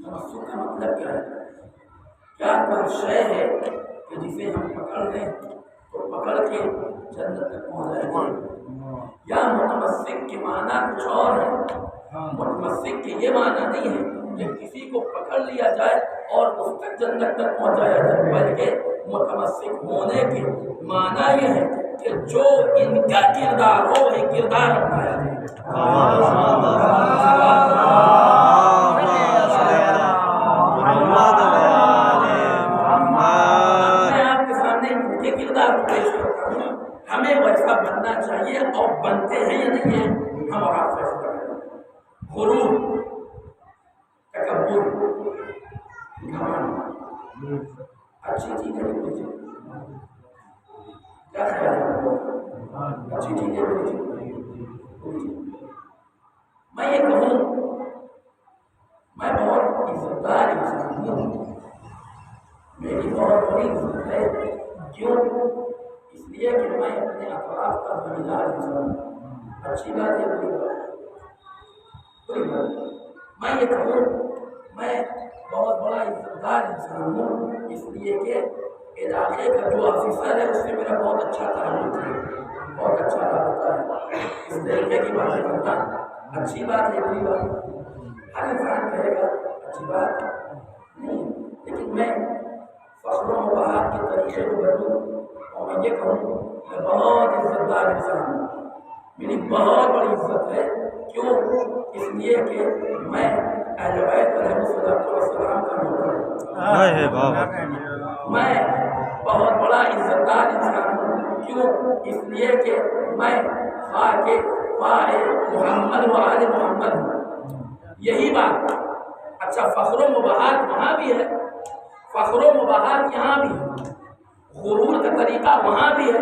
تمسک کا مطلب کیا ہے؟ کیا کوئی شے ہے کہ جسے ہم پکڑ لیں تو پکڑ کے جنت تک پہنچ جائیں گے؟ یا متمسک کے معنی کچھ اور ہے؟ متمسک کے یہ معنی نہیں ہے کہ کسی کو پکڑ لیا جائے اور اس تک جنت تک پہنچایا جائے، بلکہ متمسک ہونے کے معنی یہ ہے کہ جو ان کا کردار ہو وہی کردار اپنایا جائے۔ ہمیں ویسا بننا چاہیے اور بنتے ہیں یا نہیں ہیں، ہم اور آپ فیصلہ کریں۔ غرور، تکبر، گھمنڈ اچھی چیز ہے نہیں؟ کیا خیال ہے؟ اچھی چیز ہے نہیں؟ میں یہ کہوں، میں بہت عزت دار انسان ہوں، میری بہت بڑی عزت ہے۔ کیوں؟ اس لیے کہ میں اپنے اطراف کا ذمہ انسان ہوں۔ اچھی بات ہے، بری بات؟ میں یہ کہوں میں بہت بڑا عزت دار انسان ہوں، اس لیے کہ علاقے کا جو آفیسر ہے اس سے میرا بہت اچھا تعلق ہے، بہت اچھا رابطہ ہے۔ اس طریقے کی باتیں کرنا اچھی بات ہے، بری بات؟ ہر انسان کہے گا اچھی بات نہیں، لیکن میں فخر و مباحت کے طریقے کو بدلوں اور میں یہ کہوں میں بہت عزت دار انسان ہوں، میری بہت بڑی عزت ہے۔ کیوں؟ اس لیے کہ میں اہل بیت علیہ السلام کا نوکر ہوں۔ میں بہت بڑا عزت دار انسان ہوں۔ کیوں؟ اس لیے کہ میں خاک پائے محمد و آل محمد ہوں۔ یہی بات اچھا فخر و مباحت وہاں بھی ہے، فخر و مباحت یہاں بھی ہے، غرور کا طریقہ وہاں بھی ہے،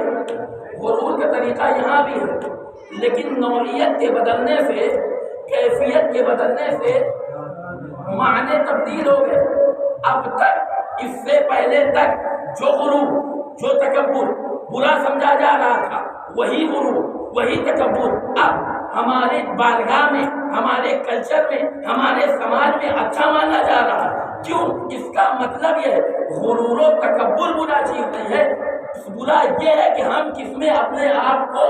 غرور کا طریقہ یہاں بھی ہے، لیکن نوعیت کے بدلنے سے، کیفیت کے بدلنے سے معنی تبدیل ہو گئے۔ اب تک اس سے پہلے تک جو غرور، جو تکبر برا سمجھا جا رہا تھا، وہی غرور، وہی تکبر اب ہمارے بارگاہ میں، ہمارے کلچر میں، ہمارے سماج میں اچھا مانا جا رہا ہے۔ کیوں؟ اس کا مطلب یہ ہے غرور و تکبر برا چیز نہیں ہے، برا یہ ہے کہ ہم کس میں اپنے آپ کو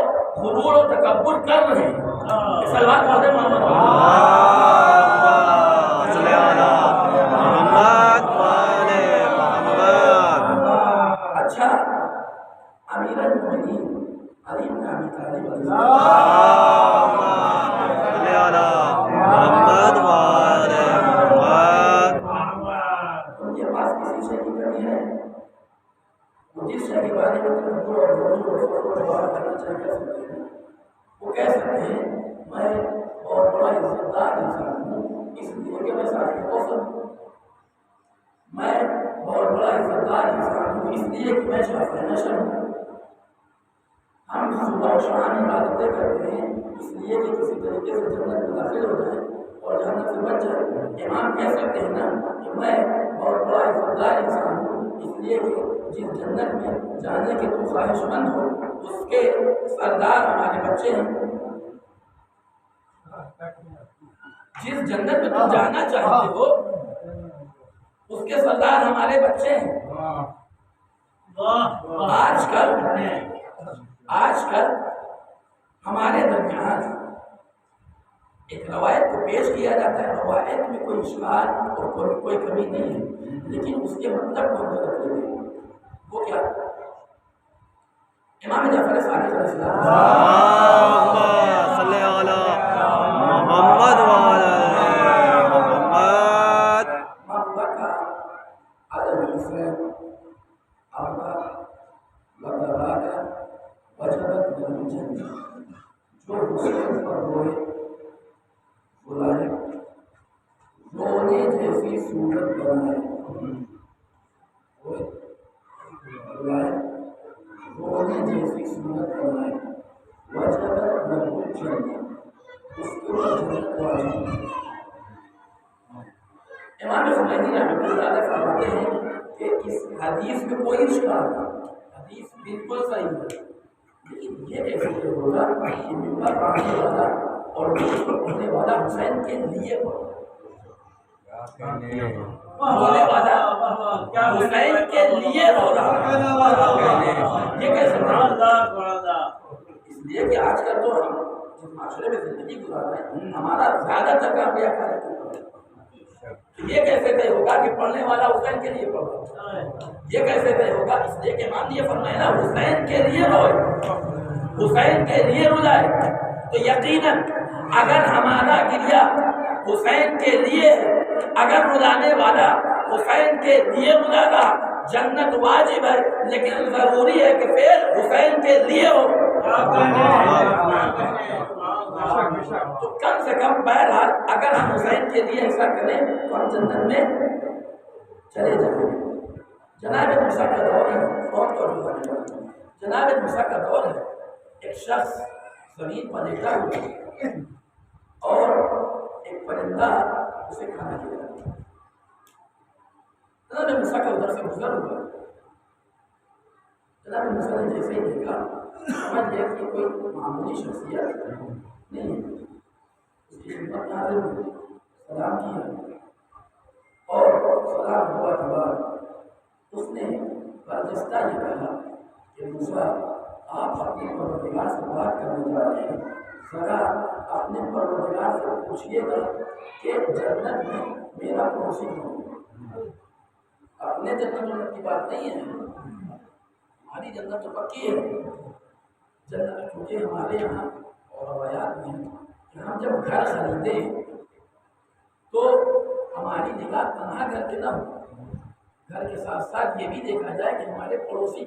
غرور و تکبر کر رہے ہیں۔ سلوات پڑھتے اچھا امیر المومنین علی بن ابی طالب ان کے پاس کسی سے کی کمی ہے؟ جس شے کے بارے میں تکبر اور غرور اور فخر و بہار کرنا چاہیے، وہ کہہ سکتے ہیں میں بہت بڑا عزت دار انسان ہوں، اس لیے کہ میں صاحب کوثر ہوں۔ میں بہت بڑا عزت دار انسان ہوں، اس لیے کہ میں شافع نشر ہوں۔ ہم صبح و شام عبادتیں کرتے ہیں اس لیے کہ کسی طریقے سے جنت میں داخل ہو جائیں اور جہنم سے بچ جائیں۔ امام کہہ سکتے ہیں نا کہ میں بہت بڑا عزت دار انسان ہوں، اس لیے کہ جس جنت میں جانے کے تم خواہش مند ہو اس کے سردار ہمارے بچے ہیں۔ جس جنت میں تم جانا چاہتے ہو اس کے سردار ہمارے بچے ہیں۔ آج کل ہمارے درمیان ایک روایت کو پیش کیا جاتا ہے، روایت میں کوئی اشکال اور کوئی کمی نہیں ہے، لیکن اس کے مطلب کو ہم غلط لیتے ہیں۔ وہ کیا؟ امام جعفر صادق علیہ السلام صلی علی محمد وعلی محمد مبکا علی الحسین ابکا وتباکا وجبت له الجنہ، جو حسین پر روئے بلائے، رونے جیسی صورت بنائے، بلائے رونے جیسی صورت بنائے، وجبت له الجنہ، اس کے اوپر جنت واجب ہے۔ امام خمینی رحمۃ اللہ علیہ فرماتے ہیں کہ اس حدیث میں کوئی اشکال نہیں، حدیث بالکل صحیح ہے، لیکن یہ کیسے ہوگا کہ ممبر پڑھنے والا اور پڑھنے والا حسین کے لیے پڑھے؟ رونے والا حسین کے لیے رو رہا ہے، یہ کیسے اس لیے کہ آج کل تو ہم جس معاشرے میں زندگی گزار رہے ہیں ہمارا زیادہ تر کام یہ ہے، یہ کیسے طے ہوگا کہ پڑھنے والا حسین کے لیے پڑھ رہا ہے؟ یہ کیسے طے ہوگا؟ اس لیے کہ امام نے یہ فرمایا نا حسین کے لیے روئے، حسین کے لیے رلائے، تو یقیناً اگر ہمارا گریہ حسین کے لیے ہے، اگر رلانے والا حسین کے لیے رلا گا، جنت واجب ہے، لیکن ضروری ہے کہ پھر حسین کے لیے ہو۔ تو کم سے کم بہرحال اگر ہم حسین کے لیے ایسا کریں تو ہم جنت میں چلے جائیں گے۔ جناب موسیٰ کا دور ہے، جناب موسیٰ کا دور ہے، ایک شخص زمین پر لیٹا ہوا اور ایک پرندہ اسے کھانا کھلا رہا ہے۔ جناب موسیٰ کا ادھر سے گزر ہوا، جناب موسیٰ نے جیسے ہی دیکھا سمجھ گیا کہ کوئی معمولی شخصیت نہیں ہے، اس کی خدمت میں حاضر ہوئی، سلام کیا اور سلام ہوا کے بعد اس نے برجستہ یہ کہا کہ موسیٰ آپ اپنے پروردگار سے بات کرنے جا رہے ہیں، ذرا اپنے پروردگار سے پوچھئے گا کہ جنت میں میرا پڑوسی کون ہے۔ اپنے جنت کی بات نہیں ہے، ہماری جنت تو پکی ہے، جنت چونکہ ہمارے یہاں اور روایات میں کہ ہم جب گھر خریدیں تو ہماری نگاہ تنہا گھر کے نہ ہو، گھر کے ساتھ ساتھ یہ بھی دیکھا جائے کہ ہمارے پڑوسی